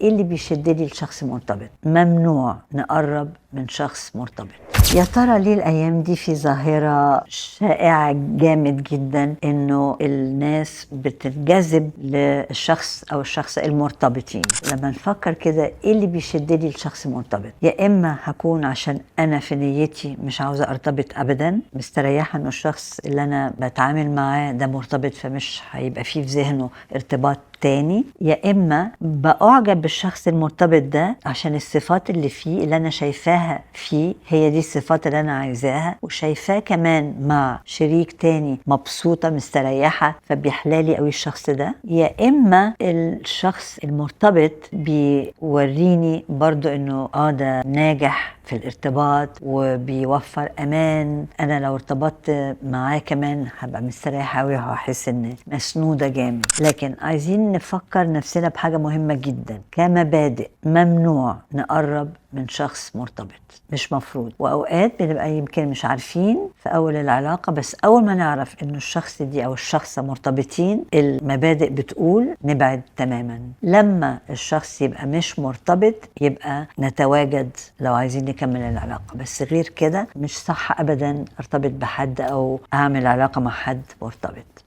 إيه اللي بيشدني لشخص مرتبط؟ ممنوع نقرب من شخص مرتبط. يا ترى ليه الأيام دي في ظاهرة شائعة جامد جدا إنه الناس بتتجذب للشخص أو الشخص المرتبطين؟ لما نفكر كده إيه اللي بيشدني لشخص مرتبط؟ يا إما هكون عشان أنا في نيتي مش عاوزة أرتبط أبدا، مستريحة إنه الشخص اللي أنا بتعامل معاه ده مرتبط، فمش هيبقى فيه في ذهنه ارتباط تاني. يا إما بأعجب بالشخص المرتبط ده عشان الصفات اللي فيه اللي أنا شايفاها فيه هي دي الصفات اللي أنا عايزاها، وشايفاه كمان مع شريك تاني مبسوطة مستريحة فبيحلالي قوي الشخص ده. يا إما الشخص المرتبط بيوريني برضو إنه ده ناجح في الارتباط وبيوفر أمان، أنا لو ارتبطت معاه كمان هبقى مستريحة قوي وهحس إن مسنودة جامد. لكن عايزين نفكر نفسنا بحاجة مهمة جدا، كمبادئ ممنوع نقرب من شخص مرتبط، مش مفروض. وأوقات بنبقى يمكن مش عارفين في أول العلاقة، بس أول ما نعرف إنه الشخص دي أو الشخصة مرتبطين المبادئ بتقول نبعد تماما. لما الشخص يبقى مش مرتبط يبقى نتواجد لو عايزين نكمل العلاقة، بس غير كده مش صح أبدا ارتبط بحد أو أعمل علاقة مع حد مرتبط.